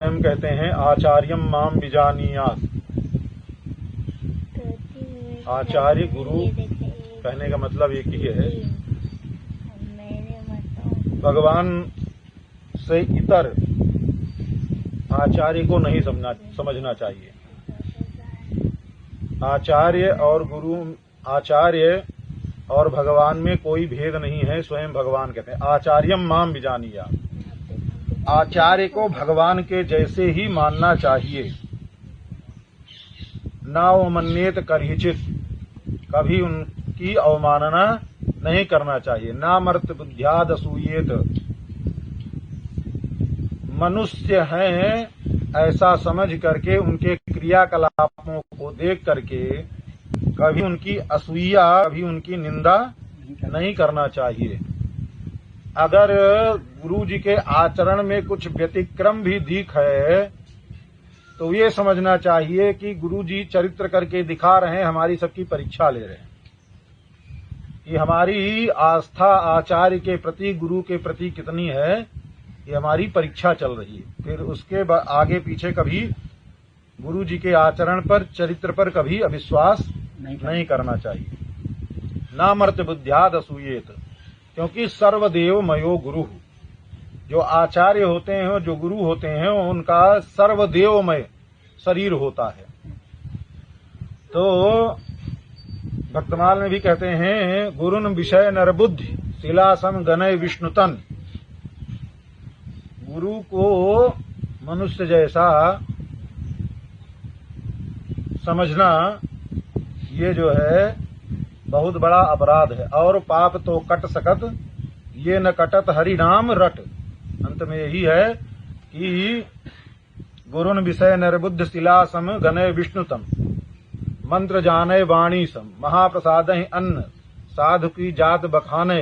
हम कहते हैं आचार्यम माम विजानीयात्। आचार्य गुरु कहने का मतलब एक ही है, भगवान से इतर आचार्य को नहीं समझना चाहिए। आचार्य और गुरु, आचार्य और भगवान में कोई भेद नहीं है। स्वयं भगवान कहते हैं आचार्यम माम विजानीयात्। आचार्य को भगवान के जैसे ही मानना चाहिए। नावमन्येत करहिचित, कभी उनकी अवमानना नहीं करना चाहिए। नामर्त बुद्ध्याद असूयेत, मनुष्य हैं ऐसा समझ करके उनके क्रियाकलापों को देख करके कभी उनकी असूया, कभी उनकी निंदा नहीं करना चाहिए। अगर गुरु जी के आचरण में कुछ व्यतिक्रम भी दिख है तो ये समझना चाहिए कि गुरु जी चरित्र करके दिखा रहे हैं, हमारी सबकी परीक्षा ले रहे हैं कि हमारी आस्था आचार्य के प्रति, गुरु के प्रति कितनी है, ये हमारी परीक्षा चल रही है। फिर उसके आगे पीछे कभी गुरु जी के आचरण पर, चरित्र पर कभी अविश्वास नहीं करना चाहिए। नामर्त बुद्ध्याद असूयेत, क्योंकि सर्वदेव मयो गुरु, जो आचार्य होते हैं, जो गुरु होते हैं, उनका सर्वदेवमय शरीर होता है। तो भक्तमाल में भी कहते हैं गुरुन विषय नरबुद्धि शिलासम गणय विष्णुतन। गुरु को मनुष्य जैसा समझना ये जो है बहुत बड़ा अपराध है। और पाप तो कट सकत ये न कटत हरि नाम रट। अंत में यही है कि गुरुन विषय नरबुद्ध शिला सम गणय विष्णुतम, मंत्र जाने वाणी सम, महाप्रसाद अन्न साधु की जात बखाने।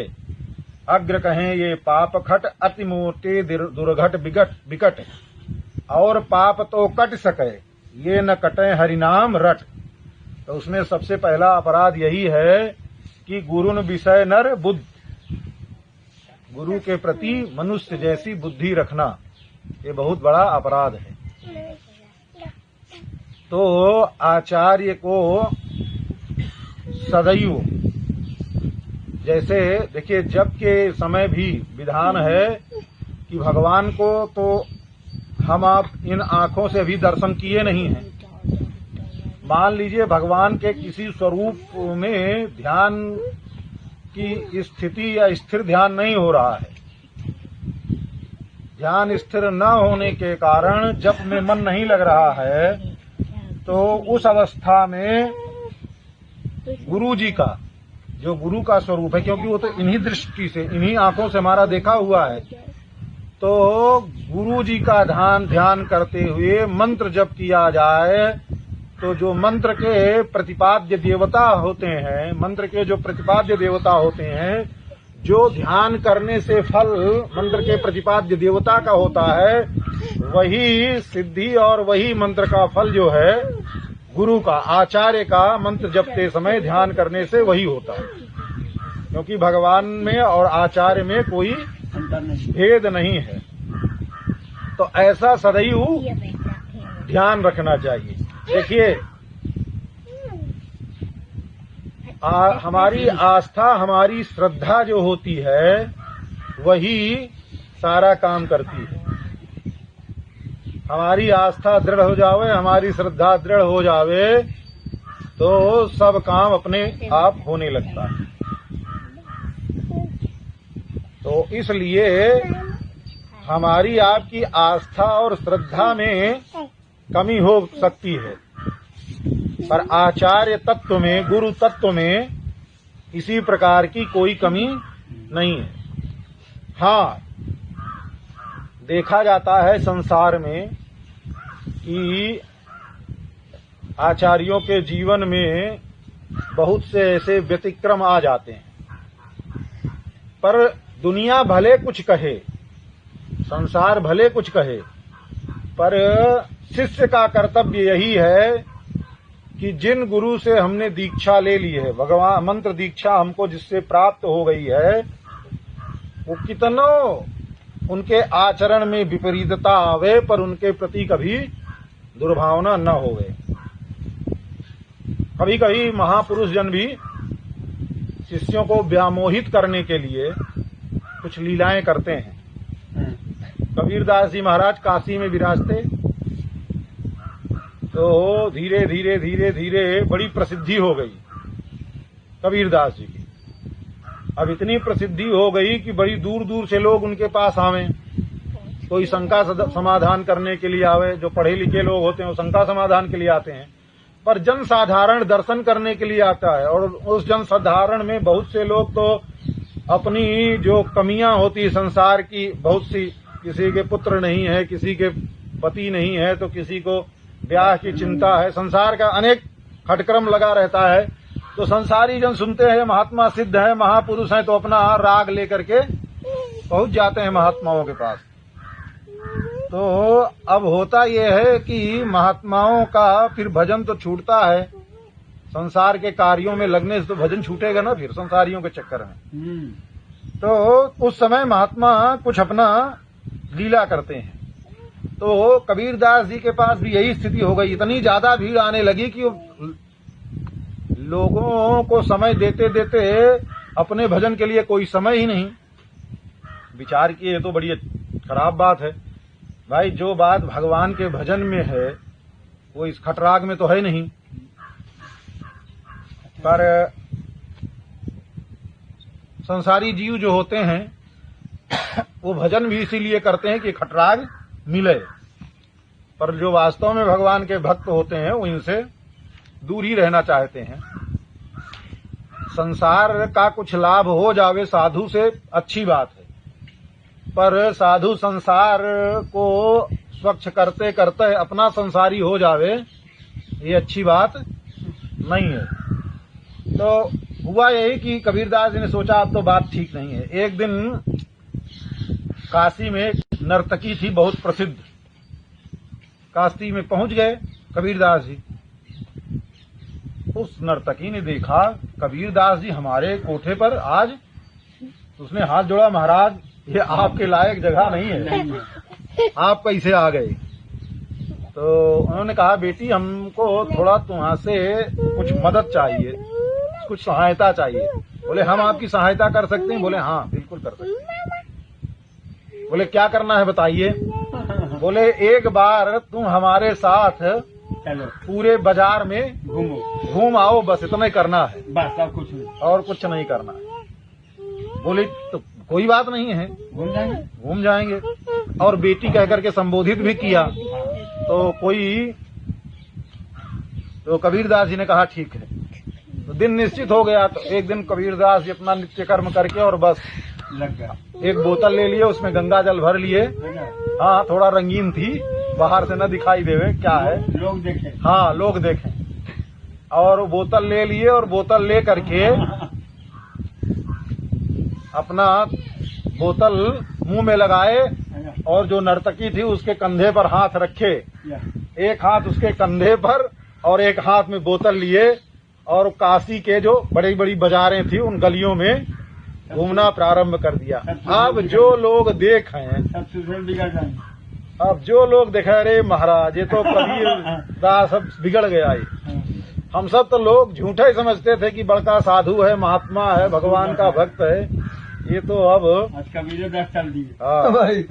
अग्र कहें ये पाप खट अति मोटे दुर्घट बिकट। और पाप तो कट सके ये न कटे हरिनाम रट। तो उसमें सबसे पहला अपराध यही है कि गुरुन विषय नर बुद्ध, गुरु के प्रति मनुष्य जैसी बुद्धि रखना, ये बहुत बड़ा अपराध है। तो आचार्य को सदैव, जैसे देखिए जब के समय भी विधान है कि भगवान को तो हम आप इन आंखों से भी दर्शन किए नहीं हैं। मान लीजिए भगवान के किसी स्वरूप में ध्यान की स्थिति या स्थिर ध्यान नहीं हो रहा है, ध्यान स्थिर न होने के कारण जप में मन नहीं लग रहा है, तो उस अवस्था में गुरु जी का, जो गुरु का स्वरूप है, क्योंकि वो तो इन्हीं दृष्टि से, इन्हीं आंखों से हमारा देखा हुआ है, तो गुरु जी का ध्यान करते हुए मंत्र जप किया जाए तो जो मंत्र के प्रतिपाद्य देवता होते हैं, मंत्र के जो प्रतिपाद्य देवता होते हैं, जो ध्यान करने से फल मंत्र के प्रतिपाद्य देवता का होता है, वही सिद्धि और वही मंत्र का फल जो है गुरु का, आचार्य का मंत्र जपते समय ध्यान करने से वही होता है। क्योंकि भगवान में और आचार्य में कोई भेद नहीं है। तो ऐसा सदैव ध्यान रखना चाहिए। देखिए हमारी आस्था, हमारी श्रद्धा जो होती है वही सारा काम करती है। हमारी आस्था दृढ़ हो जावे, हमारी श्रद्धा दृढ़ हो जावे तो सब काम अपने आप होने लगता है। तो इसलिए हमारी आपकी आस्था और श्रद्धा में कमी हो सकती है, पर आचार्य तत्व में, गुरु तत्व में इसी प्रकार की कोई कमी नहीं है। हाँ, देखा जाता है संसार में कि आचार्यों के जीवन में बहुत से ऐसे व्यतिक्रम आ जाते हैं, पर दुनिया भले कुछ कहे, संसार भले कुछ कहे, पर शिष्य का कर्तव्य यही है कि जिन गुरु से हमने दीक्षा ले ली है, भगवान मंत्र दीक्षा हमको जिससे प्राप्त हो गई है, वो कितनों उनके आचरण में विपरीतता आवे पर उनके प्रति कभी दुर्भावना न होवे। कभी कभी महापुरुष जन भी शिष्यों को व्यामोहित करने के लिए कुछ लीलाएं करते हैं। कबीरदास जी महाराज काशी में विराजते तो धीरे धीरे धीरे धीरे बड़ी प्रसिद्धि हो गई कबीरदास जी की। अब इतनी प्रसिद्धि हो गई कि बड़ी दूर दूर से लोग उनके पास आवे। कोई शंका समाधान करने के लिए आवे, जो पढ़े लिखे लोग होते हैं वो शंका समाधान के लिए आते हैं, पर जन साधारण दर्शन करने के लिए आता है। और उस जन साधारण में बहुत से लोग तो अपनी जो कमियां होती संसार की, बहुत सी, किसी के पुत्र नहीं है, किसी के पति नहीं है, तो किसी को ब्याह की चिंता है, संसार का अनेक खटक्रम लगा रहता है। तो संसारी जन सुनते हैं महात्मा सिद्ध है, महापुरुष हैं, तो अपना राग लेकर के पहुंच जाते हैं महात्माओं के पास। तो अब होता यह है कि महात्माओं का फिर भजन तो छूटता है, संसार के कार्यों में लगने से तो भजन छूटेगा ना फिर संसारियों के चक्कर में। तो उस समय महात्मा कुछ अपना लीला करते हैं। तो कबीरदास जी के पास भी यही स्थिति हो गई। इतनी ज्यादा भीड़ आने लगी कि लोगों को समय देते देते अपने भजन के लिए कोई समय ही नहीं। विचार किए तो बड़ी खराब बात है भाई, जो बात भगवान के भजन में है वो इस खटराग में तो है नहीं। पर संसारी जीव जो होते हैं वो भजन भी इसीलिए करते हैं कि खटराग मिले, पर जो वास्तव में भगवान के भक्त होते हैं वो इनसे दूर ही रहना चाहते हैं। संसार का कुछ लाभ हो जावे साधु से अच्छी बात है, पर साधु संसार को स्वच्छ करते करते अपना संसारी हो जावे ये अच्छी बात नहीं है। तो हुआ यही कि कबीरदास जी ने सोचा अब तो बात ठीक नहीं है। एक दिन काशी में नर्तकी थी बहुत प्रसिद्ध, काशी में पहुंच गए कबीरदास जी। उस नर्तकी ने देखा कबीरदास जी हमारे कोठे पर आज, उसने हाथ जोड़ा, महाराज ये आपके लायक जगह नहीं है, आप कैसे आ गए? तो उन्होंने कहा बेटी हमको थोड़ा तुम्हां से कुछ मदद चाहिए, कुछ सहायता चाहिए। बोले हम आपकी सहायता कर सकते हैं? बोले हाँ बिल्कुल कर सकते हैं। बोले क्या करना है बताइए? बोले एक बार तुम हमारे साथ पूरे बाजार में घूम आओ, बस इतना ही करना है, बस और कुछ नहीं, और कुछ नहीं करना है। बोले तो कोई बात नहीं है, घूम जाएंगे। और बेटी कह करके संबोधित भी किया। तो कबीरदास जी ने कहा ठीक है। तो दिन निश्चित हो गया। तो एक दिन कबीरदास जी अपना नित्य कर्म करके और बस लग गया। एक बोतल ले लिए, उसमें गंगा जल भर लिए। हाँ थोड़ा रंगीन थी, बाहर से न दिखाई देवे क्या है, लोग देखें। हाँ लोग देखें। और बोतल ले लिए और बोतल ले करके अपना बोतल मुंह में लगाए और जो नर्तकी थी उसके कंधे पर हाथ रखे, एक हाथ उसके कंधे पर और एक हाथ में बोतल लिए, और काशी के जो बड़ी बड़ी बाजारें थी उन गलियों में घूमना प्रारंभ कर दिया। अब जो लोग देखें, अब जो लोग देखे अरे महाराज ये तो कबीर दास सब बिगड़ गया है। हम सब तो लोग झूठा ही समझते थे कि बड़का साधु है, महात्मा है, भगवान का भक्त है, ये तो अब कबीर दास चल दिए।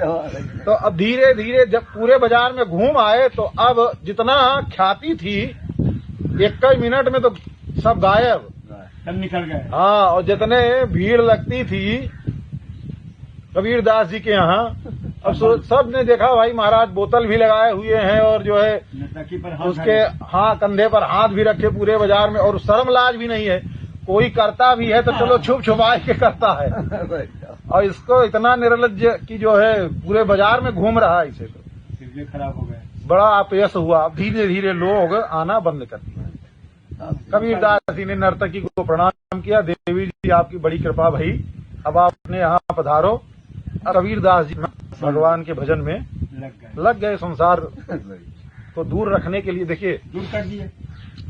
तो अब धीरे धीरे जब पूरे बाजार में घूम आए तो अब जितना ख्याति थी 1 मिनट में तो सब गायब, सब निकल गए। हाँ, और जितने भीड़ लगती थी कबीरदास जी के यहाँ, अब सब ने देखा भाई महाराज बोतल भी लगाए हुए हैं और जो है उसके हाँ कंधे पर हाथ भी रखे पूरे बाजार में, और शर्म लाज भी नहीं है। कोई करता भी है तो चलो छुप छुपा के करता है, और इसको इतना निर्लज्ज की जो है पूरे बाजार में घूम रहा है, इसे तो खराब हो गया। बड़ा अपयश हुआ। अब धीरे धीरे लोग आना बंद कर दिए। कबीरदास जी ने नर्तकी को प्रणाम किया, देवी जी आपकी बड़ी कृपा भई, अब आप अपने यहाँ पधारो। कबीरदास जी भगवान के भजन में लग गए। संसार को दूर रखने के लिए देखिए दूर कर दिए,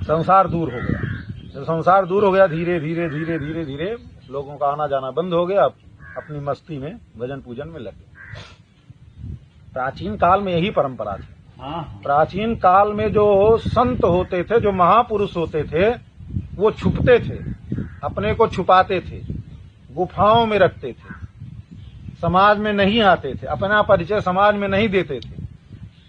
संसार दूर हो गया। जब संसार दूर हो गया धीरे धीरे धीरे धीरे धीरे लोगों का आना जाना बंद हो गया, अपनी मस्ती में भजन पूजन में लग गए। प्राचीन काल में यही परंपरा थी। प्राचीन काल में जो संत होते थे, जो महापुरुष होते थे, वो छुपते थे, अपने को छुपाते थे, गुफाओं में रखते थे, समाज में नहीं आते थे, अपना परिचय समाज में नहीं देते थे।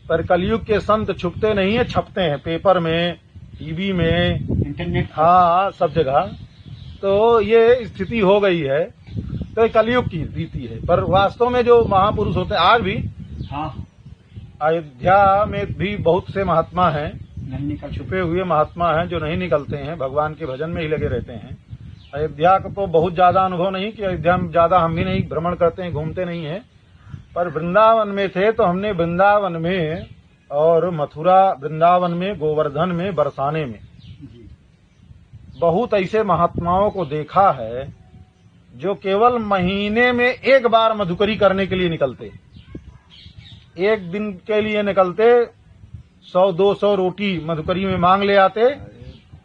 पर कलयुग के संत छुपते नहीं है, छपते हैं पेपर में, टीवी में, इंटरनेट, हाँ, सब जगह। तो ये स्थिति हो गई है, तो ये कलयुग की रीति है। पर वास्तव में जो महापुरुष होते हैं, आज भी अयोध्या में भी बहुत से महात्मा हैं, छुपे हुए महात्मा हैं जो नहीं निकलते हैं, भगवान के भजन में ही लगे रहते हैं। अयोध्या का तो बहुत ज्यादा अनुभव नहीं कि अयोध्या में ज्यादा हम भी नहीं भ्रमण करते हैं, घूमते नहीं हैं। पर वृंदावन में थे तो हमने वृंदावन में और मथुरा, वृंदावन में, गोवर्धन में, बरसाने में बहुत ऐसे महात्माओं को देखा है जो केवल महीने में एक बार मधुकरी करने के लिए निकलते, एक दिन के लिए निकलते, 100-200 रोटी मधुकरी में मांग ले आते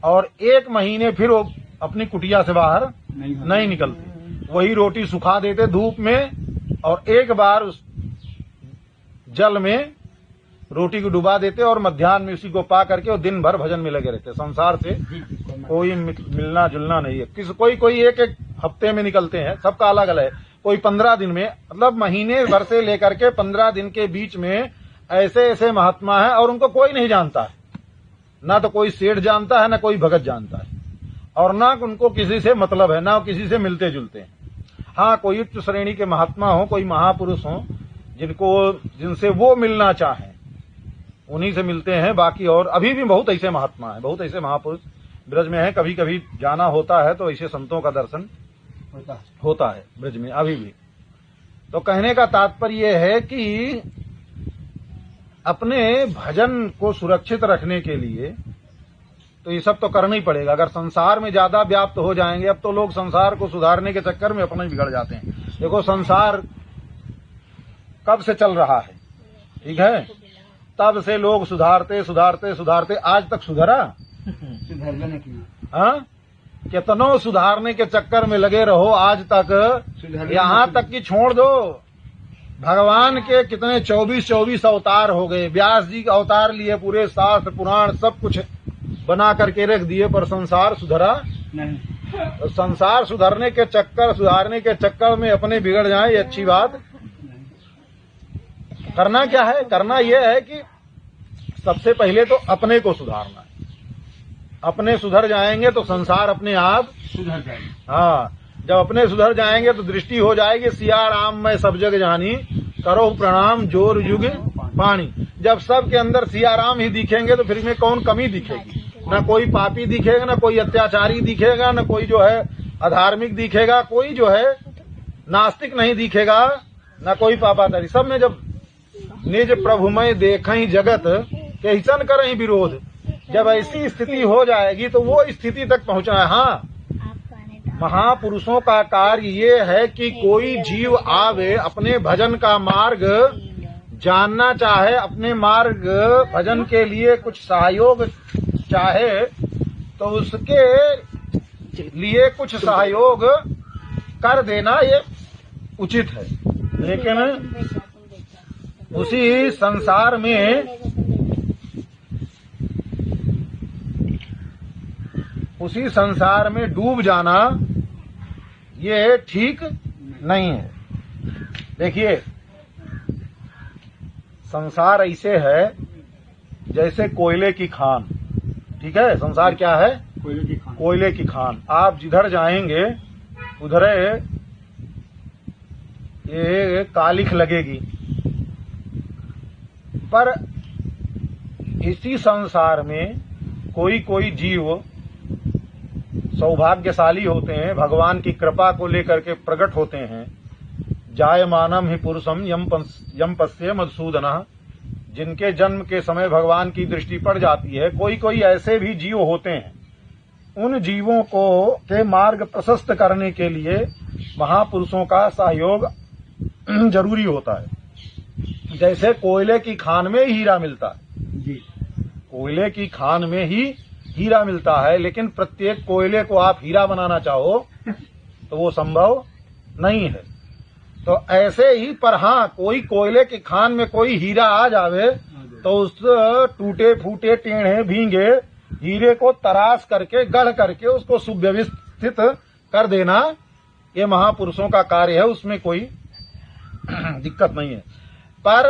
और एक महीने फिर वो अपनी कुटिया से बाहर नहीं निकलते। वही रोटी सुखा देते धूप में और एक बार उस जल में रोटी को डुबा देते और मध्याह्न में उसी को पा करके और दिन भर भजन में लगे रहते। संसार से कोई मिलना जुलना नहीं है। कोई एक हफ्ते में निकलते हैं, सबका अलग अलग है। कोई 15 दिन में, मतलब महीने भर से लेकर के 15 दिन के बीच में ऐसे ऐसे महात्मा है और उनको कोई नहीं जानता है। ना तो कोई सेठ जानता है, ना कोई भगत जानता है, और ना उनको किसी से मतलब है, ना किसी से मिलते जुलते हैं। हाँ, कोई उच्च श्रेणी के महात्मा हो, कोई महापुरुष हो जिनसे वो मिलना चाहें, उन्हीं से मिलते हैं। बाकी और अभी भी बहुत ऐसे महात्मा हैं, बहुत ऐसे महापुरुष ब्रज में हैं। कभी कभी जाना होता है तो ऐसे संतों का दर्शन होता है ब्रज में अभी भी। तो कहने का तात्पर्य है कि अपने भजन को सुरक्षित रखने के लिए तो ये सब तो करना ही पड़ेगा। अगर संसार में ज्यादा व्याप्त हो जाएंगे, अब तो लोग संसार को सुधारने के चक्कर में अपना ही बिगड़ जाते हैं। देखो, संसार कब से चल रहा है, ठीक है, तब से लोग सुधारते सुधारते सुधारते आज तक सुधरा। हाँ, कितनों सुधारने के चक्कर में लगे रहो, आज तक यहाँ तक कि छोड़ दो, भगवान के कितने 24 अवतार हो गए। व्यास जी का अवतार लिए, पूरे शास्त्र पुराण सब कुछ बना करके रख दिए, पर संसार सुधरा नहीं। संसार सुधारने के चक्कर में अपने बिगड़ जाए, ये अच्छी बात। करना क्या है? करना यह है कि सबसे पहले तो अपने को सुधारना है। अपने सुधर जाएंगे तो संसार अपने आप सुधर जाएगा। हाँ, जब अपने सुधर जाएंगे तो दृष्टि हो जाएगी, सिया राम मैं सब जग जानी, करो प्रणाम जोर युग पानी। जब सबके अंदर सिया राम ही दिखेंगे तो फिर में कौन कमी दिखेगी? न कोई पापी दिखेगा, न कोई अत्याचारी दिखेगा, न कोई जो है अधार्मिक दिखेगा, कोई जो है नास्तिक नहीं दिखेगा, न कोई पापाचारी। सब में जब निज प्रभुमय देखहि जगत कैसन करहि विरोध, जब ऐसी स्थिति हो जाएगी तो वो स्थिति तक पहुंचना है। हाँ, महापुरुषों का कार्य ये है कि कोई जीव आवे, अपने भजन का मार्ग जानना चाहे, अपने मार्ग भजन के लिए कुछ सहयोग चाहे तो उसके लिए कुछ सहयोग कर देना ये उचित है। लेकिन उसी संसार में डूब जाना ये ठीक नहीं है। देखिए, संसार ऐसे है जैसे कोयले की खान, ठीक है। संसार क्या है? कोयले की खान। आप जिधर जाएंगे उधर ये कालिख लगेगी, पर इसी संसार में कोई जीव सौभाग्यशाली होते हैं, भगवान की कृपा को लेकर के प्रकट होते हैं। जायमानम ही पुरुषम यम पश्ये मधुसूदनः, जिनके जन्म के समय भगवान की दृष्टि पड़ जाती है। कोई ऐसे भी जीव होते हैं। उन जीवों को के मार्ग प्रशस्त करने के लिए महापुरुषों का सहयोग जरूरी होता है। जैसे कोयले की खान में हीरा मिलता है जी, कोयले की खान में ही हीरा मिलता है, लेकिन प्रत्येक कोयले को आप हीरा बनाना चाहो तो वो संभव नहीं है। तो ऐसे ही पर हाँ, कोई कोयले की खान में कोई हीरा आ जावे तो उस टूटे फूटे टेढ़े भींगे हीरे को तराश करके गढ़ करके उसको सुव्यवस्थित कर देना, ये महापुरुषों का कार्य है, उसमें कोई दिक्कत नहीं है। पर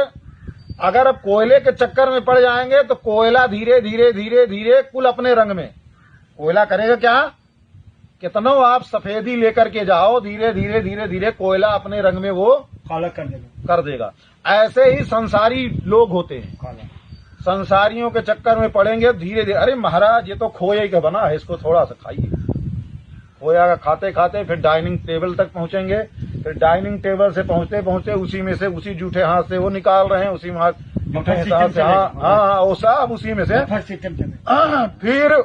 अगर अब कोयले के चक्कर में पड़ जाएंगे तो कोयला धीरे धीरे धीरे धीरे कुल अपने रंग में, कोयला करेगा क्या, कितनों आप सफेदी लेकर के जाओ, धीरे धीरे धीरे धीरे कोयला अपने रंग में वो काला कर देगा। ऐसे ही संसारी लोग होते हैं, संसारियों के चक्कर में पड़ेंगे धीरे धीरे, अरे महाराज ये तो खोए का बना है, इसको थोड़ा सा खाइए। खोया का खाते खाते फिर डाइनिंग टेबल तक पहुंचेंगे, फिर डाइनिंग टेबल से पहुंचते पहुंचते उसी में से, उसी जूठे हाथ से वो निकाल रहे हैं, उसी हाथ जूठे हाथ से, हाँ वो सब उसी में से फिर,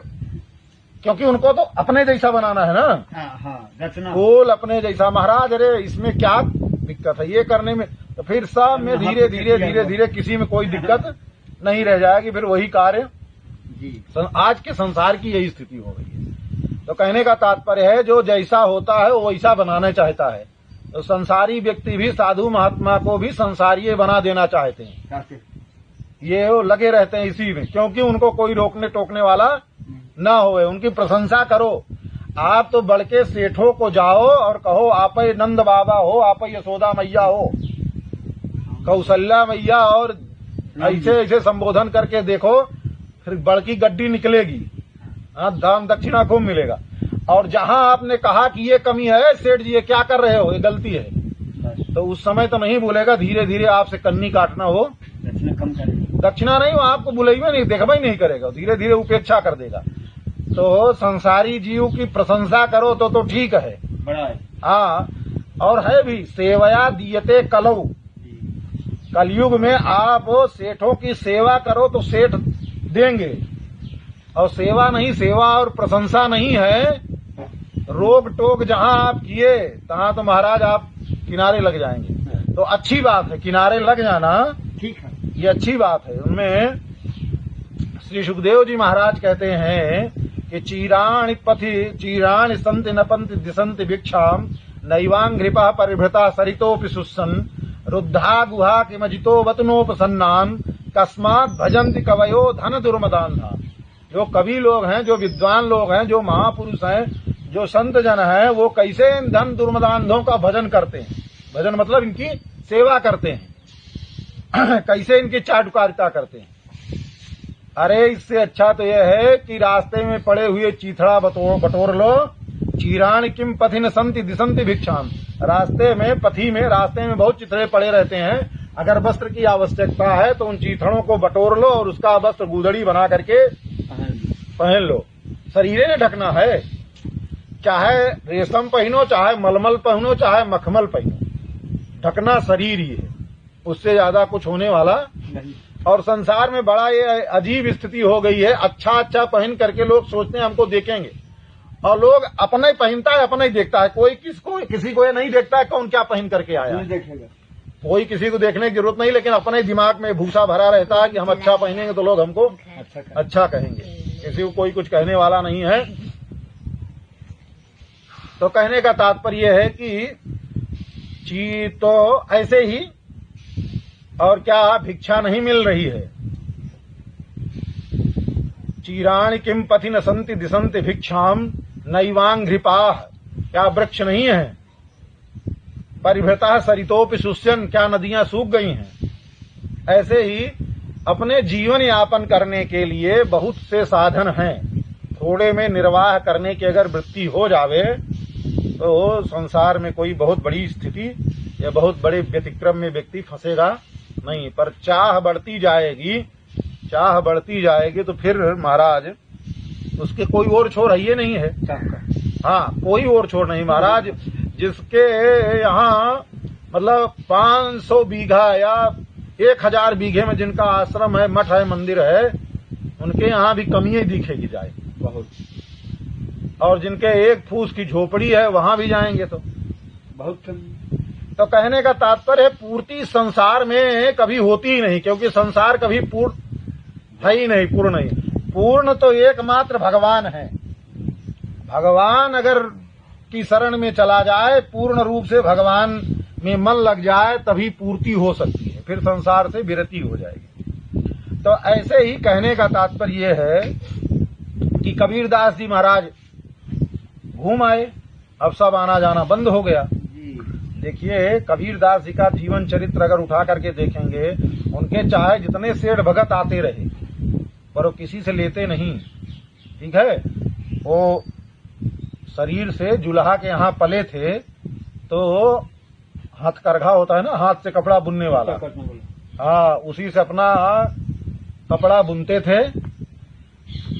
क्योंकि उनको तो अपने जैसा बनाना है ना, फूल अपने जैसा। महाराज अरे इसमें क्या दिक्कत है ये करने में, तो फिर सब में धीरे धीरे धीरे धीरे किसी में कोई दिक्कत नहीं रह जाएगी, फिर वही कार्य। आज के संसार की यही स्थिति हो गई है। तो कहने का तात्पर्य है जो जैसा होता है वो वैसा बनाना चाहता है, तो संसारी व्यक्ति भी साधु महात्मा को भी संसारीय बना देना चाहते हैं, ये वो लगे रहते हैं इसी में, क्योंकि उनको कोई रोकने टोकने वाला ना होए, उनकी प्रशंसा करो। आप तो बड़के सेठों को जाओ और कहो आप ही नंद बाबा हो, आप ही यशोदा मैया हो, कौशल्या मैया, और ऐसे ऐसे संबोधन करके देखो, फिर बड़की गड्डी निकलेगी, हाँ दान दक्षिणा खूब मिलेगा। और जहां आपने कहा कि ये कमी है सेठ जी ये क्या कर रहे हो, ये गलती है, तो उस समय तो नहीं बोलेगा, धीरे धीरे आपसे कन्नी काटना हो, दक्षिणा नहीं, वो आपको बुलाइए नहीं, देखबा ही नहीं करेगा, धीरे धीरे उपेक्षा कर देगा। तो संसारी जीव की प्रशंसा करो तो ठीक है, बड़ा है। हाँ, और है भी सेवया दियते कलऊ, कलयुग में आप सेठों की सेवा करो तो सेठ देंगे, और सेवा नहीं, सेवा और प्रशंसा नहीं है, रोक टोक जहां आप किए तहां तो महाराज आप किनारे लग जाएंगे। तो अच्छी बात है किनारे लग जाना, ठीक है, ये अच्छी बात है। उनमें श्री सुखदेव जी महाराज कहते हैं कि चीराणि संति नपंति दिशंति भिक्षाम नैवांघ्रिपः परिभृता सरितोपि सुस्सन् रुद्धा गुहा किमजितो वतनोपसन्नान कस्मात् भजन्ति कवयो धन दुर्मदान्धा। जो कवि लोग हैं, जो विद्वान लोग हैं, जो महापुरुष हैं, जो संत जन हैं, वो कैसे इन धन दुर्मदान्धों का भजन करते हैं, भजन मतलब इनकी सेवा करते हैं, कैसे इनकी चाटुकारिता करते हैं। अरे इससे अच्छा तो यह है कि रास्ते में पड़े हुए चीथड़ा बटोर लो, चीराण किम पथिन संति दिशंति भिक्षाम, रास्ते में पथी में रास्ते में बहुत चिथड़े पड़े रहते हैं, अगर वस्त्र की आवश्यकता है तो उन चीथड़ों को बटोर लो और उसका वस्त्र गुदड़ी बना करके पहन लो। शरीर ने ढकना है, चाहे रेशम पहनो, चाहे मलमल पहनो, चाहे मखमल पहनो, ढकना शरीर ही है, उससे ज्यादा कुछ होने वाला नहीं। और संसार में बड़ा ये अजीब स्थिति हो गई है, अच्छा अच्छा पहन करके लोग सोचते हैं हमको देखेंगे, और लोग अपना ही पहनता है, अपना ही देखता है, कोई किसी को ये नहीं देखता है कौन क्या पहन करके आया है, कोई किसी को देखने की जरूरत नहीं, लेकिन अपने दिमाग में भूसा भरा रहता है कि हम अच्छा पहनेंगे तो लोग हमको अच्छा कहेंगे, किसी को कोई कुछ कहने वाला नहीं है। तो कहने का तात्पर्य है कि तो ऐसे ही, और क्या भिक्षा नहीं मिल रही है, चीराणि किम पथिन संति दिशंति भिक्षाम नैवांघ्रिपाः, क्या वृक्ष नहीं है, परिभृता सरितोपि शुष्यन्, क्या नदियां सूख गई हैं। ऐसे ही अपने जीवन यापन करने के लिए बहुत से साधन हैं, थोड़े में निर्वाह करने की अगर वृत्ति हो जावे तो संसार में कोई बहुत बड़ी स्थिति या बहुत बड़े व्यतिक्रम में व्यक्ति फंसेगा नहीं। पर चाह बढ़ती जाएगी तो फिर महाराज उसके कोई और छोर है ये नहीं है, हाँ कोई और छोर नहीं महाराज। जिसके यहाँ मतलब 500 बीघा या 1000 बीघे में जिनका आश्रम है, मठ है, मंदिर है, उनके यहाँ भी कमी ही दिखेगी जाए बहुत, और जिनके एक फूस की झोपड़ी है वहां भी जाएंगे तो बहुत कमी। तो कहने का तात्पर्य है पूर्ति संसार में कभी होती ही नहीं, क्योंकि संसार कभी पूर्ण है ही नहीं, पूर्ण नहीं। पूर्ण तो एकमात्र भगवान है। भगवान अगर की शरण में चला जाए, पूर्ण रूप से भगवान में मन लग जाए तभी पूर्ति हो सकती है, फिर संसार से विरति हो जाएगी। तो ऐसे ही कहने का तात्पर्य यह है कि कबीरदास जी महाराज घूम आए, अब सब आना जाना बंद हो गया। देखिए कबीरदास जी का जीवन चरित्र अगर उठा करके देखेंगे, उनके चाहे जितने सेठ भगत आते रहे पर वो किसी से लेते नहीं, ठीक है। वो शरीर से जुल्हा के यहाँ पले थे, तो हथकरघा होता है ना, हाथ से कपड़ा बुनने वाला, हाँ, उसी से अपना कपड़ा बुनते थे।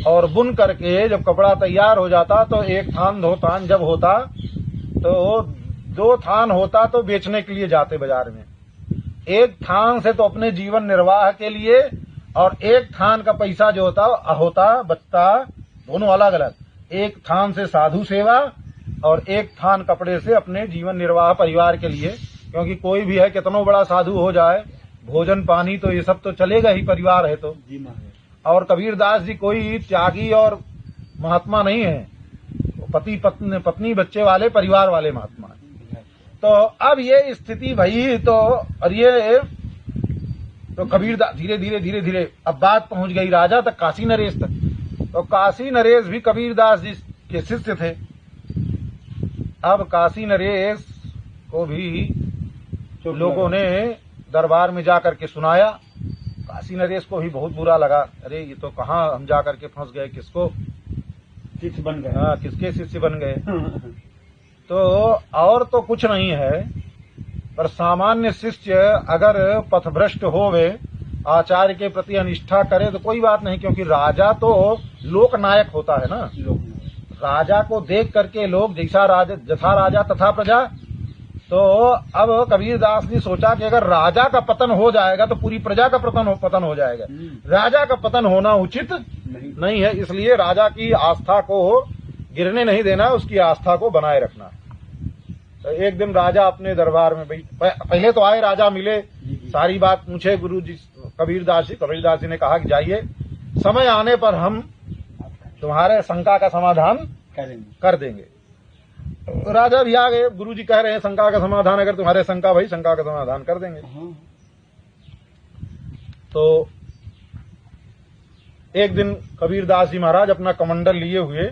और बुन करके जब कपड़ा तैयार हो जाता तो एक थान दो थान जब होता तो 2 थान होता तो बेचने के लिए जाते बाजार में। एक थान से तो अपने जीवन निर्वाह के लिए, और एक थान का पैसा जो होता बचता, दोनों अलग अलग। एक थान से साधु सेवा और एक थान कपड़े से अपने जीवन निर्वाह परिवार के लिए, क्योंकि कोई भी है कितना बड़ा साधु हो जाए, भोजन पानी तो ये सब तो चलेगा ही, परिवार है तो। और कबीरदास जी कोई त्यागी और महात्मा नहीं है, पति पत्नी बच्चे वाले परिवार वाले महात्मा है। तो अब ये स्थिति भई, तो और ये तो कबीरदास धीरे धीरे अब बात पहुंच गई राजा तक, काशी नरेश तक। तो काशी नरेश भी कबीरदास जी के शिष्य थे। अब काशी नरेश को भी लोगों ने दरबार में जाकर के सुनाया। काशी नरेश को भी बहुत बुरा लगा, अरे ये तो कहाँ हम जाकर के फंस गए, किसको शिष्य बन गए, हाँ, किसके शिष्य बन गए। तो और तो कुछ नहीं है, पर सामान्य शिष्य अगर पथभ्रष्ट होवे, आचार्य के प्रति अनिष्ठा करे तो कोई बात नहीं, क्योंकि राजा तो लोकनायक होता है ना। राजा को देख करके लोग, जथा राजा तथा प्रजा। तो अब कबीरदास ने सोचा कि अगर राजा का पतन हो जाएगा तो पूरी प्रजा का पतन हो जाएगा। राजा का पतन होना उचित नहीं है, इसलिए राजा की आस्था को गिरने नहीं देना, उसकी आस्था को बनाए रखना। तो एक दिन राजा अपने दरबार में पहले तो आए, राजा मिले, सारी बात पूछे गुरु जी कबीरदास जी ने कहा कि जाइए, समय आने पर हम तुम्हारे शंका का समाधान कर देंगे। राजा भी आ गए, गुरु जी कह रहे हैं शंका का समाधान, अगर तुम्हारे शंका भाई शंका का समाधान कर देंगे। तो एक दिन कबीरदास जी महाराज अपना कमंडल लिए हुए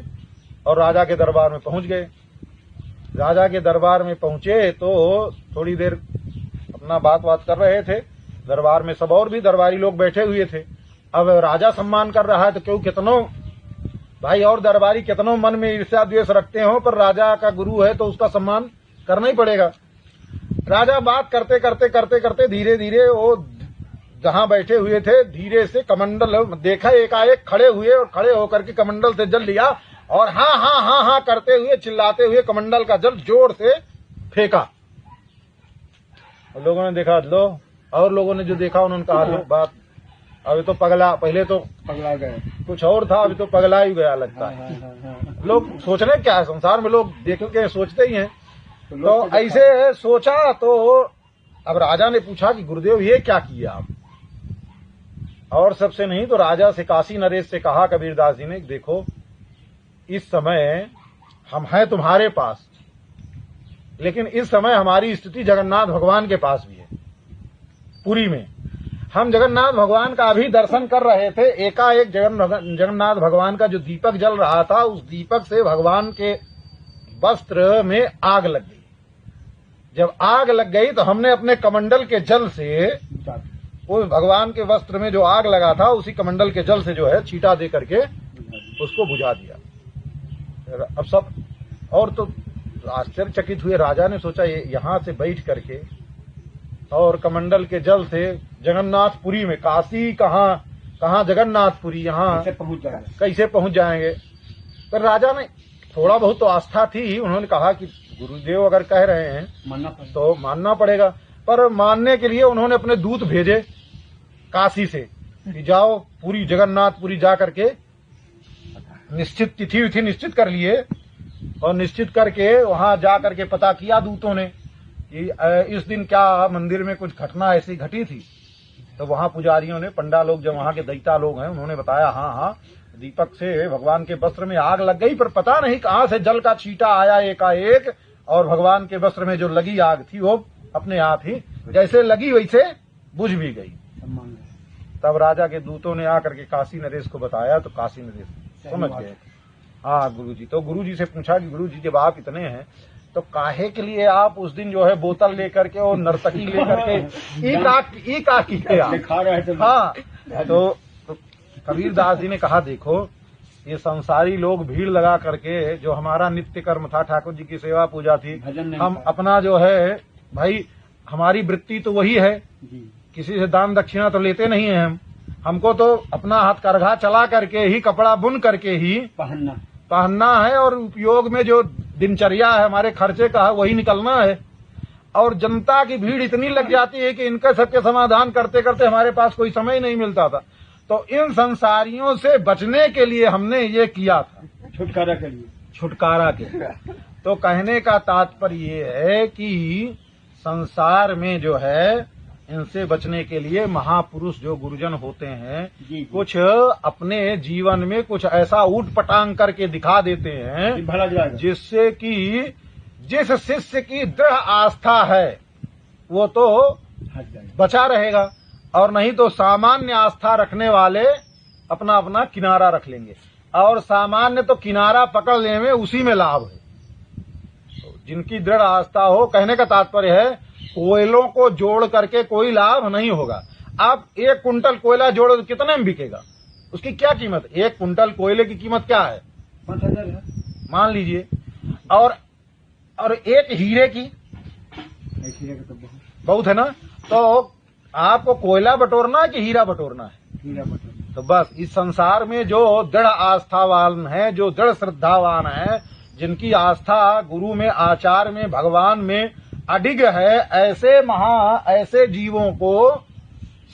और राजा के दरबार में पहुंच गए। राजा के दरबार में पहुंचे तो थोड़ी देर अपना बात कर रहे थे। दरबार में सब और भी दरबारी लोग बैठे हुए थे। अब राजा सम्मान कर रहा है तो क्यों कितनों भाई और दरबारी कितनों मन में ईर्ष्या द्वेष रखते हो, पर राजा का गुरु है तो उसका सम्मान करना ही पड़ेगा। राजा बात करते धीरे धीरे वो जहां बैठे हुए थे, धीरे से कमंडल देखा, एकाएक खड़े हुए और खड़े होकर के कमंडल से जल लिया और हाँ करते हुए चिल्लाते हुए कमंडल का जल जोर से फेंका। लोगों ने देखा लो, और लोगों ने जो देखा उन्होंने कहा लो बात, अभी तो पहले तो पगला गए, कुछ और था, अभी तो पगला ही गया लगता है। लोग सोचने क्या है, संसार में लोग देख के सोचते ही हैं। तो ऐसे सोचा तो अब राजा ने पूछा कि गुरुदेव ये क्या किया आप? और सबसे नहीं तो राजा से, काशी नरेश से कहा कबीरदास जी ने, देखो इस समय हम हैं तुम्हारे पास, लेकिन इस समय हमारी स्थिति जगन्नाथ भगवान के पास भी है। पुरी में हम जगन्नाथ भगवान का अभी दर्शन कर रहे थे, एकाएक जगन्नाथ भगवान का जो दीपक जल रहा था, उस दीपक से भगवान के वस्त्र में आग लग गई। जब आग लग गई तो हमने अपने कमंडल के जल से उस भगवान के वस्त्र में जो आग लगा था, उसी कमंडल के जल से जो है छींटा दे करके उसको बुझा दिया। अब सब और तो आश्चर्यचकित हुए। राजा ने सोचा यहाँ से बैठ करके और कमंडल के जल से जगन्नाथपुरी में, काशी कहाँ जगन्नाथपुरी, यहाँ कैसे पहुंच जाएंगे। पर राजा ने थोड़ा बहुत तो आस्था थी, उन्होंने कहा कि गुरुदेव अगर कह रहे हैं तो मानना पड़ेगा। पर मानने के लिए उन्होंने अपने दूत भेजे काशी से कि जाओ पूरी जगन्नाथपुरी जा करके निश्चित तिथि विथि निश्चित कर लिए, और निश्चित करके वहां जा करके पता किया दूतों ने कि इस दिन क्या मंदिर में कुछ घटना ऐसी घटी थी। तो वहां पुजारियों ने, पंडा लोग जो वहां के दैता लोग हैं, उन्होंने बताया हाँ दीपक से भगवान के वस्त्र में आग लग गई, पर पता नहीं कहां से जल का छींटा आया एकाएक, और भगवान के वस्त्र में जो लगी आग थी वो अपने आप ही जैसे लगी वैसे बुझ भी गई। सम्मान है। तब राजा के दूतों ने आकर के काशी नरेश को बताया तो काशी नरेश समझ गए। हाँ गुरुजी, तो गुरुजी से पूछा कि गुरुजी जब आप इतने हैं तो काहे के लिए आप उस दिन जो है बोतल लेकर के और नर्तकी लेकर के एक आक किए आप? दिखा रहे थे। हाँ तो कबीर दास जी ने कहा देखो ये संसारी लोग भीड़ लगा करके, जो हमारा नित्य कर्म था ठाकुर जी की सेवा पूजा थी, भजन नहीं हम करते। अपना जो है भाई हमारी वृत्ति तो वही है, जी। किसी से दान दक्षिणा तो लेते नहीं है हमको तो अपना हाथ करघा चला करके ही कपड़ा बुन करके ही पहनना है और उपयोग में जो दिनचर्या है हमारे खर्चे का है वही निकलना है। और जनता की भीड़ इतनी लग जाती है कि इनके सबके समाधान करते करते हमारे पास कोई समय नहीं मिलता था। तो इन संसारियों से बचने के लिए हमने ये किया था, छुटकारा के लिए। छुटकारा के लिए। तो कहने का तात्पर्य ये है कि संसार में जो है इनसे बचने के लिए महापुरुष जो गुरुजन होते हैं जी। कुछ अपने जीवन में कुछ ऐसा ऊट पटांग करके दिखा देते हैं भला जाएगा। जिससे कि जिस शिष्य की दृढ़ आस्था है वो तो हट जाएगा। बचा रहेगा, और नहीं तो सामान्य आस्था रखने वाले अपना अपना किनारा रख लेंगे, और सामान्य तो किनारा पकड़ लेने में उसी में लाभ है। तो जिनकी दृढ़ आस्था हो, कहने का तात्पर्य है कोयलों को जोड़ करके कोई लाभ नहीं होगा। आप 1 कुंटल कोयला जोड़ो तो कितने में बिकेगा? उसकी क्या कीमत? 1 कुंटल कोयले की कीमत क्या है? 5,000 है। मान लीजिए। और 1 हीरे की एक हीरे का तो बहुत है ना। तो आपको कोयला बटोरना है कि हीरा बटोरना है? हीरा बटोरना। तो बस इस संसार में जो दृढ़ आस्थावान है, जो दृढ़ श्रद्धावान है, जिनकी आस्था गुरु में, आचार में, भगवान में अडिग है, ऐसे जीवों को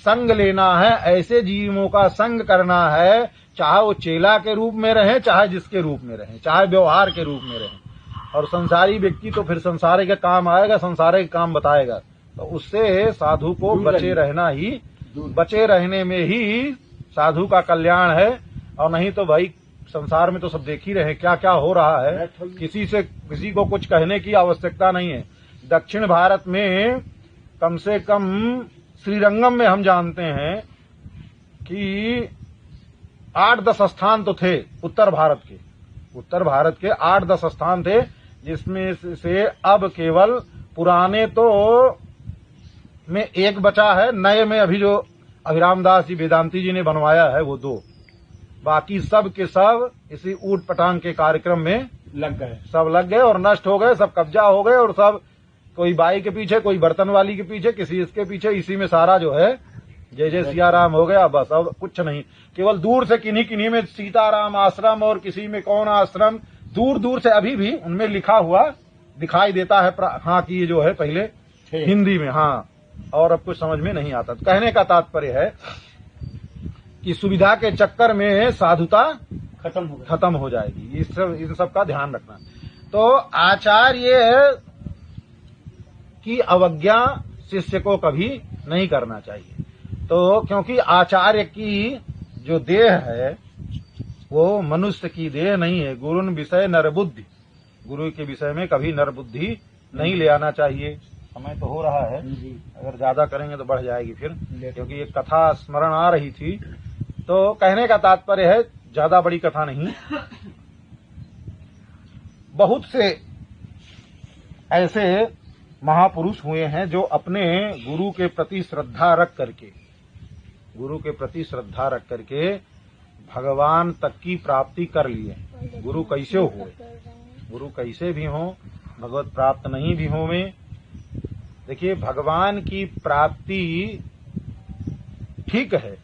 संग लेना है, ऐसे जीवों का संग करना है, चाहे वो चेला के रूप में रहे, चाहे जिसके रूप में रहे, चाहे व्यवहार के रूप में रहे। और संसारी व्यक्ति तो फिर संसार के काम आएगा, संसार के काम बताएगा। तो उससे साधु को बचे रहना ही, बचे रहने में ही साधु का कल्याण है। और नहीं तो भाई संसार में तो सब देख ही रहे क्या क्या हो रहा है, किसी को कुछ कहने की आवश्यकता नहीं है। दक्षिण भारत में कम से कम श्रीरंगम में हम जानते हैं कि 8-10 स्थान तो थे उत्तर भारत के 8-10 स्थान थे, जिसमें से अब केवल पुराने तो में 1 बचा है, नए में अभी जो अभिराम दास जी वेदांती जी ने बनवाया है वो 2, बाकी सब के सब इसी ऊट पटांग के कार्यक्रम में लग गए और नष्ट हो गए, सब कब्जा हो गए। और सब कोई बाई के पीछे, कोई बर्तन वाली के पीछे, किसी इसके पीछे, इसी में सारा जो है जय जय सियाराम हो गया। बस अब कुछ नहीं, केवल दूर से किन्हीं में सीताराम आश्रम और किसी में कौन आश्रम, दूर दूर से अभी भी उनमें लिखा हुआ दिखाई देता है हाँ कि ये जो है पहले हिंदी में, हाँ, और अब कुछ समझ में नहीं आता। कहने का तात्पर्य है कि सुविधा के चक्कर में साधुता खत्म हो जाएगी। इन सब का ध्यान रखना। तो आचार्य की अवज्ञा शिष्य को कभी नहीं करना चाहिए। तो क्योंकि आचार्य की जो देह है वो मनुष्य की देह नहीं है। गुरुन विषय नरबुद्धि, गुरु के विषय में कभी नरबुद्धि नहीं ले आना चाहिए। समय तो हो रहा है, अगर ज्यादा करेंगे तो बढ़ जाएगी फिर, क्योंकि एक कथा स्मरण आ रही थी। तो कहने का तात्पर्य है, ज्यादा बड़ी कथा नहीं, बहुत से ऐसे महापुरुष हुए हैं जो अपने गुरु के प्रति श्रद्धा रख करके भगवान तक की प्राप्ति कर लिए। गुरु कैसे हुए? गुरु कैसे भी हो, भगवत प्राप्त नहीं भी हो में। देखिए, भगवान की प्राप्ति ठीक है,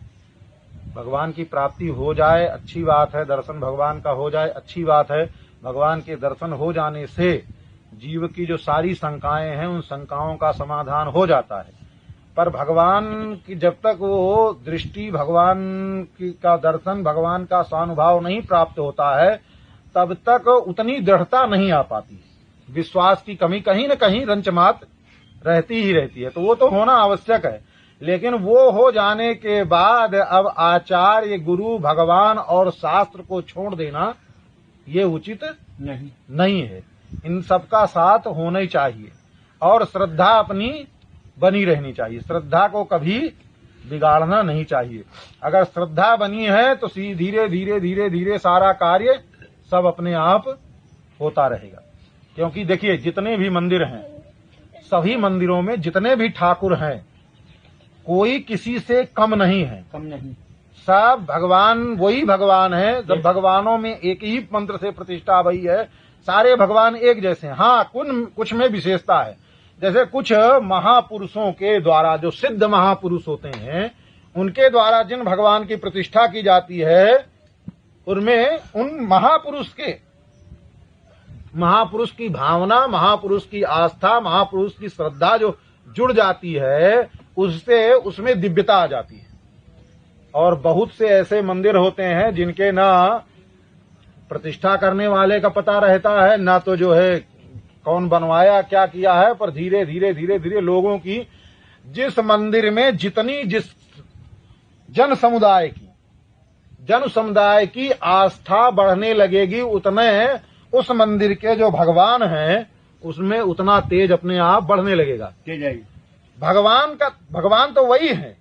भगवान की प्राप्ति हो जाए अच्छी बात है, दर्शन भगवान का हो जाए अच्छी बात है। भगवान के दर्शन हो जाने से जीव की जो सारी शंकाएं हैं उन शंकाओं का समाधान हो जाता है। पर भगवान की जब तक वो दृष्टि, भगवान की का दर्शन, भगवान का स्वानुभाव नहीं प्राप्त होता है, तब तक उतनी दृढ़ता नहीं आ पाती। विश्वास की कमी कहीं न कहीं रंचमात रहती ही रहती है। तो वो तो होना आवश्यक है, लेकिन वो हो जाने के बाद अब आचार्य, गुरु, भगवान और शास्त्र को छोड़ देना ये उचित नहीं है। इन सबका साथ होना ही चाहिए। और श्रद्धा अपनी बनी रहनी चाहिए। श्रद्धा को कभी बिगाड़ना नहीं चाहिए। अगर श्रद्धा बनी है तो धीरे धीरे धीरे धीरे सारा कार्य सब अपने आप होता रहेगा। क्योंकि देखिए जितने भी मंदिर हैं, सभी मंदिरों में जितने भी ठाकुर हैं, कोई किसी से कम नहीं है। कम नहीं। सब भगवान वही भगवान है। जब भगवानों में एक ही मंत्र से प्रतिष्ठा वही है, सारे भगवान एक जैसे हैं। हाँ, कुछ में विशेषता है। जैसे कुछ महापुरुषों के द्वारा, जो सिद्ध महापुरुष होते हैं, उनके द्वारा जिन भगवान की प्रतिष्ठा की जाती है, उनमें उन महापुरुष की भावना, महापुरुष की आस्था, महापुरुष की श्रद्धा जो जुड़ जाती है, उससे उसमें दिव्यता आ जाती है। और बहुत से ऐसे मंदिर होते हैं जिनके ना प्रतिष्ठा करने वाले का पता रहता है, ना तो जो है कौन बनवाया क्या किया है, पर धीरे धीरे धीरे धीरे लोगों की, जिस मंदिर में जिस जन समुदाय की आस्था बढ़ने लगेगी, उतने उस मंदिर के जो भगवान हैं उसमें उतना तेज अपने आप बढ़ने लगेगा। तेज आएगी। भगवान तो वही है।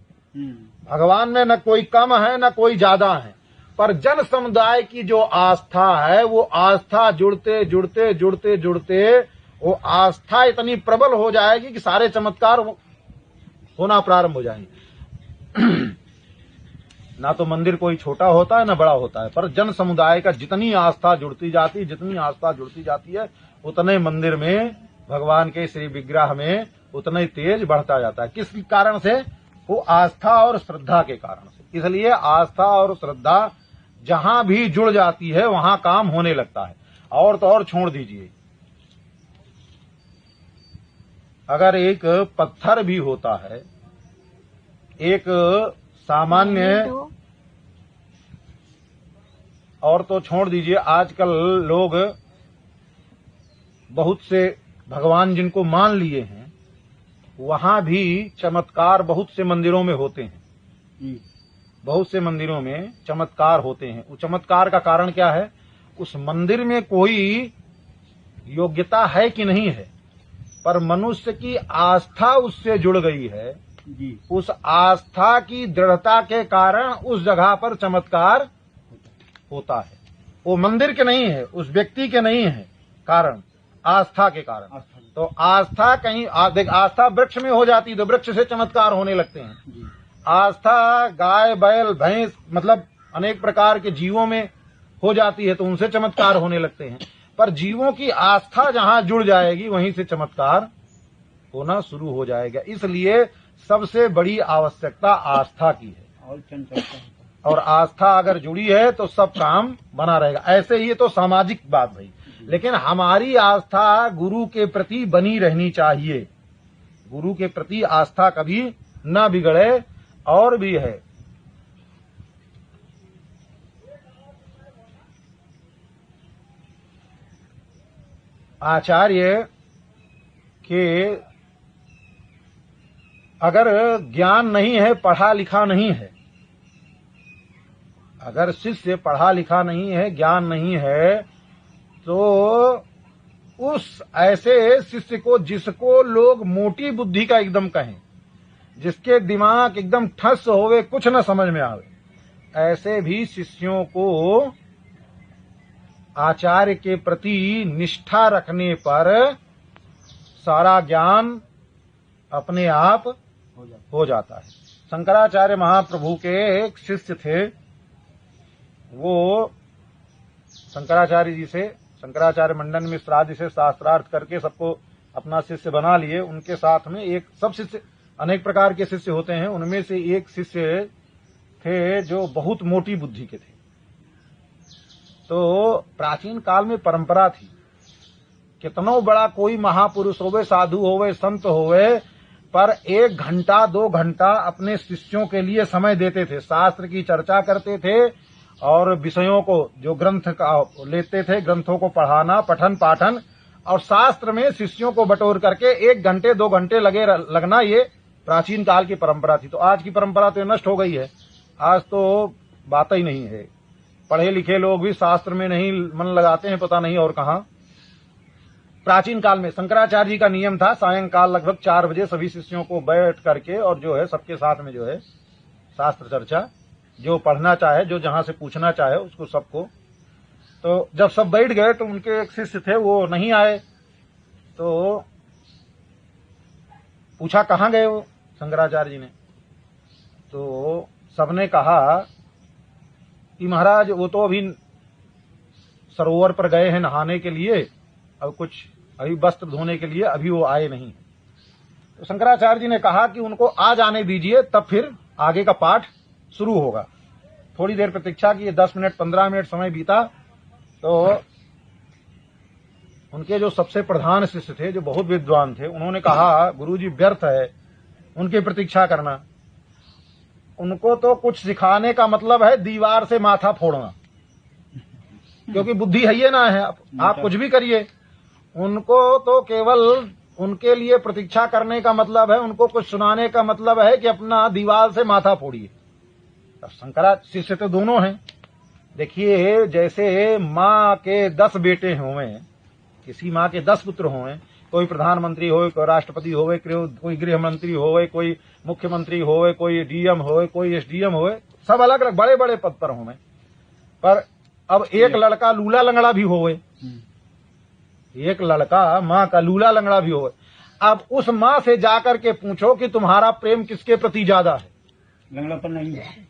भगवान में न कोई कम है न कोई ज्यादा है, पर जन समुदाय की जो आस्था है, वो आस्था जुड़ते जुड़ते जुड़ते जुड़ते वो आस्था इतनी प्रबल हो जाएगी कि सारे चमत्कार होना प्रारंभ हो जाएंगे। ना तो मंदिर कोई छोटा होता है ना बड़ा होता है, पर जन समुदाय का जितनी आस्था जुड़ती जाती है, उतने मंदिर में, भगवान के श्री विग्रह में उतना तेज बढ़ता जाता है। किस कारण से? वो आस्था और श्रद्धा के कारण से। इसलिए आस्था और श्रद्धा जहां भी जुड़ जाती है वहां काम होने लगता है। और तो और छोड़ दीजिए, अगर एक पत्थर भी होता है, एक सामान्य, और तो छोड़ दीजिए, आजकल लोग बहुत से भगवान जिनको मान लिए हैं, वहां भी चमत्कार बहुत से मंदिरों में होते हैं। बहुत से मंदिरों में चमत्कार होते हैं। उस चमत्कार का कारण क्या है? उस मंदिर में कोई योग्यता है कि नहीं है, पर मनुष्य की आस्था उससे जुड़ गई है। उस आस्था की दृढ़ता के कारण उस जगह पर चमत्कार होता है। वो मंदिर के नहीं है, उस व्यक्ति के नहीं है, कारण आस्था के कारण। तो आस्था कहीं आस्था वृक्ष में हो जाती तो वृक्ष से चमत्कार होने लगते हैं। आस्था गाय बैल भैंस मतलब अनेक प्रकार के जीवों में हो जाती है तो उनसे चमत्कार होने लगते हैं। पर जीवों की आस्था जहां जुड़ जाएगी वहीं से चमत्कार होना शुरू हो जाएगा। इसलिए सबसे बड़ी आवश्यकता आस्था की है, और आस्था अगर जुड़ी है तो सब काम बना रहेगा। ऐसे ही तो सामाजिक बात भाई, लेकिन हमारी आस्था गुरु के प्रति बनी रहनी चाहिए। गुरु के प्रति आस्था कभी न बिगड़े। और भी है, आचार्य के अगर ज्ञान नहीं है, पढ़ा लिखा नहीं है, अगर शिष्य पढ़ा लिखा नहीं है, ज्ञान नहीं है, तो उस ऐसे शिष्य को, जिसको लोग मोटी बुद्धि का एकदम कहें, जिसके दिमाग एकदम ठस होवे, कुछ न समझ में आवे, ऐसे भी शिष्यों को आचार्य के प्रति निष्ठा रखने पर सारा ज्ञान अपने आप हो जाता है। शंकराचार्य महाप्रभु के एक शिष्य थे, वो शंकराचार्य मंडन मिश्र आदि से शास्त्रार्थ करके सबको अपना शिष्य बना लिए। उनके साथ में एक, सब शिष्य अनेक प्रकार के शिष्य होते हैं, उनमें से एक शिष्य थे जो बहुत मोटी बुद्धि के थे। तो प्राचीन काल में परंपरा थी, कितनो बड़ा कोई महापुरुष होवे, साधु होवे, संत होवे, पर 1 घंटा 2 घंटा अपने शिष्यों के लिए समय देते थे, शास्त्र की चर्चा करते थे और विषयों को जो ग्रंथ का लेते थे, ग्रंथों को पढ़ाना, पठन पाठन, और शास्त्र में शिष्यों को बटोर करके 1 घंटे 2 घंटे लगना, ये प्राचीन काल की परंपरा थी। तो आज की परंपरा तो नष्ट हो गई है, आज तो बात ही नहीं है। पढ़े लिखे लोग भी शास्त्र में नहीं मन लगाते हैं, पता नहीं और कहां। प्राचीन काल में शंकराचार्य जी का नियम था, सायंकाल लगभग 4 बजे सभी शिष्यों को बैठ करके और जो है सबके साथ में जो है शास्त्र चर्चा, जो पढ़ना चाहे, जो जहां से पूछना चाहे उसको सबको। तो जब सब बैठ गए तो उनके एक शिष्य थे, वो नहीं आए। तो पूछा कहाँ गए वो शंकराचार्य जी ने। तो सबने कहा कि महाराज वो तो अभी सरोवर पर गए हैं नहाने के लिए, अब कुछ अभी वस्त्र धोने के लिए, अभी वो आए नहीं। तो शंकराचार्य जी ने कहा कि उनको आ जाने दीजिए, तब फिर आगे का पाठ शुरू होगा। थोड़ी देर प्रतीक्षा की, 10 मिनट 15 मिनट समय बीता। तो उनके जो सबसे प्रधान शिष्य थे, जो बहुत विद्वान थे, उन्होंने कहा गुरुजी व्यर्थ है उनकी प्रतीक्षा करना। उनको तो कुछ सिखाने का मतलब है दीवार से माथा फोड़ना, क्योंकि बुद्धि है ये ना है, आप कुछ भी करिए। उनको तो केवल उनके लिए प्रतीक्षा करने का मतलब है, उनको कुछ सुनाने का मतलब है कि अपना दीवार से माथा फोड़िए। शंकराचार्य शिष्य तो दोनों हैं। देखिए, जैसे माँ के 10 बेटे हों, किसी माँ के 10 पुत्र हों, कोई प्रधानमंत्री हो, कोई राष्ट्रपति हो, कोई गृह मंत्री हो, कोई मुख्यमंत्री हो, कोई डीएम हो, कोई एसडीएम हो, सब अलग अलग बड़े बड़े पद पर हों। पर अब एक लड़का लूला लंगड़ा भी होवे, एक लड़का माँ का लूला लंगड़ा भी होवे। अब उस माँ से जाकर के पूछो कि तुम्हारा प्रेम किसके प्रति ज्यादा है। लंगड़ापन नहीं है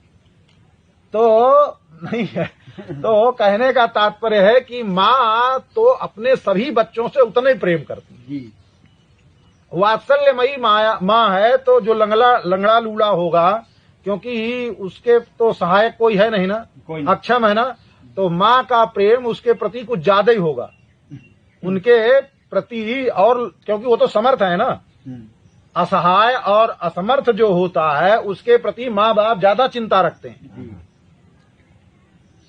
तो नहीं है। तो कहने का तात्पर्य है कि माँ तो अपने सभी बच्चों से उतना ही प्रेम करती है जी। वात्सल्यमयी माँ है। तो जो लंगड़ा लूला होगा, क्योंकि उसके तो सहायक कोई है नहीं ना, कोई अक्षम है ना, तो माँ का प्रेम उसके प्रति कुछ ज्यादा ही होगा उनके प्रति। और क्योंकि वो तो समर्थ है ना, असहाय और असमर्थ जो होता है उसके प्रति माँ बाप ज्यादा चिंता रखते हैं।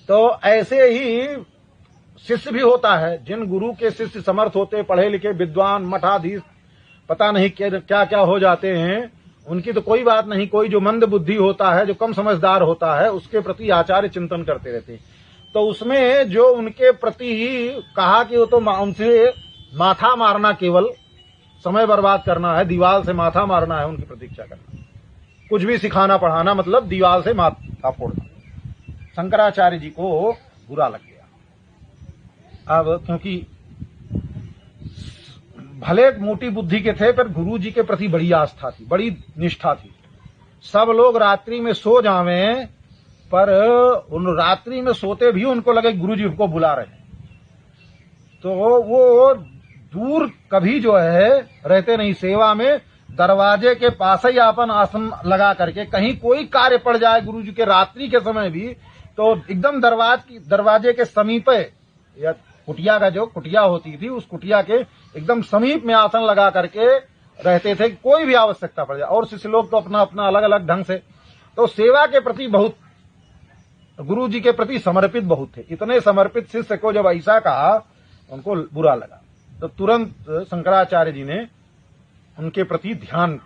तो ऐसे ही शिष्य भी होता है। जिन गुरु के शिष्य समर्थ होते, पढ़े लिखे, विद्वान, मठाधीश, पता नहीं क्या क्या हो जाते हैं, उनकी तो कोई बात नहीं। कोई जो मंद बुद्धि होता है, जो कम समझदार होता है, उसके प्रति आचार्य चिंतन करते रहते हैं। तो उसमें जो उनके प्रति कहा कि वो तो उनसे माथा मारना, केवल समय बर्बाद करना है, दीवार से माथा मारना है, उनकी प्रतीक्षा करना, कुछ भी सिखाना पढ़ाना मतलब दीवार से माथा फोड़ना। शंकराचार्य जी को बुरा लग गया। अब क्योंकि भले मोटी बुद्धि के थे, पर गुरु जी के प्रति बड़ी आस्था थी, बड़ी निष्ठा थी। सब लोग रात्रि में सो जावें, पर उन रात्रि में सोते भी उनको लगे गुरु जी को बुला रहे हैं। तो वो दूर कभी जो है रहते नहीं, सेवा में दरवाजे के पास ही अपन आसन लगा करके, कहीं कोई कार्य पड़ जाए गुरु जी के रात्रि के समय भी, तो एकदम दरवाजे के समीप, या कुटिया का जो कुटिया होती थी, उस कुटिया के एकदम समीप में आसन लगा करके रहते थे, कोई भी आवश्यकता पड़ जाए। और शिष्य लोग तो अपना अपना अलग अलग ढंग से, तो सेवा के प्रति बहुत, गुरु जी के प्रति समर्पित बहुत थे। इतने समर्पित शिष्य को जब ऐसा कहा, उनको बुरा लगा। तो तुरंत शंकराचार्य जी ने उनके प्रति ध्यान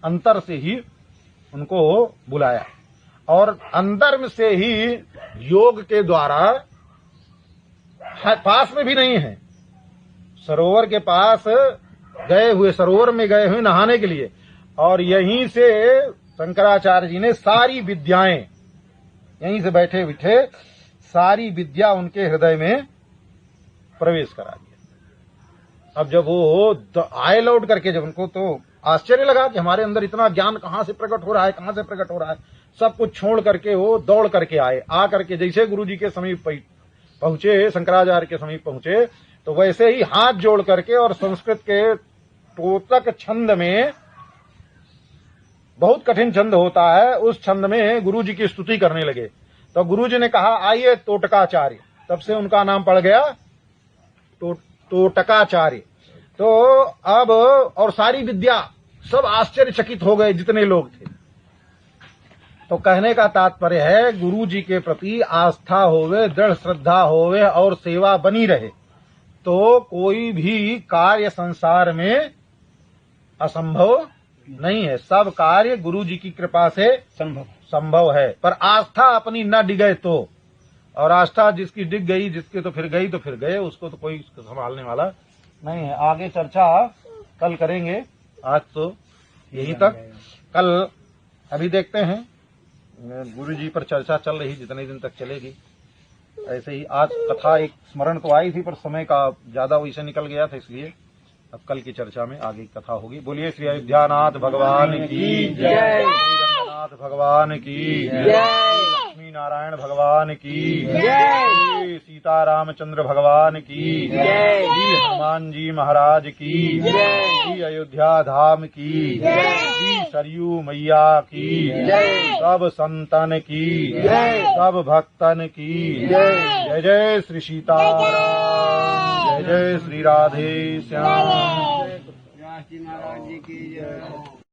अंतर से ही उनको बुलाया, और अंदर से ही योग के द्वारा, पास में भी नहीं है, सरोवर के पास गए हुए, सरोवर में गए हुए नहाने के लिए, और यहीं से शंकराचार्य जी ने सारी विद्याएं, यहीं से बैठे बैठे सारी विद्या उनके हृदय में प्रवेश करा दिया। अब जब वो आए लौट करके, जब उनको तो आश्चर्य लगा कि हमारे अंदर इतना ज्ञान कहां से प्रकट हो रहा है, कहां से प्रकट हो रहा है। सब कुछ छोड़ करके वो दौड़ करके आए। आ करके जैसे गुरु जी के समीप पहुंचे, शंकराचार्य के समीप पहुंचे, तो वैसे ही हाथ जोड़ करके और संस्कृत के टोटक छंद में, बहुत कठिन छंद होता है, उस छंद में गुरु जी की स्तुति करने लगे। तो गुरु जी ने कहा आइए टोटकाचार्य, तब से उनका नाम पड़ गया टोटकाचार्य। तो अब और सारी विद्या, सब आश्चर्यचकित हो गए जितने लोग थे। तो कहने का तात्पर्य है, गुरु जी के प्रति आस्था होवे, दृढ़ श्रद्धा होवे और सेवा बनी रहे, तो कोई भी कार्य संसार में असंभव नहीं है। सब कार्य गुरु जी की कृपा से संभव है। पर आस्था अपनी न डिगे तो, और आस्था जिसकी डिग गई, जिसके तो फिर गई तो फिर गए, उसको तो कोई संभालने वाला नहीं है, आगे चर्चा कल करेंगे। आज तो यहीं तक। कल अभी देखते हैं, गुरु जी पर चर्चा चल रही जितने दिन तक चलेगी। ऐसे ही आज कथा एक स्मरण तो आई थी, पर समय का ज्यादा वैसे निकल गया था, इसलिए अब कल की चर्चा में आगे कथा होगी। बोलिए श्री अयोध्यानाथ भगवान की जय, श्री रंगनाथ भगवान की जय, लक्ष्मी नारायण भगवान की जय, सीता रामचंद्र भगवान की जय, श्री हनुमान जी महाराज की जय, श्री अयोध्या धाम की जय, श्री सरयू मैया की जय, सब संतन की जय, सब भक्तन की जय। जय जय श्री सीताराम, जय जय श्री राधे श्याम। महाराज जी की जय।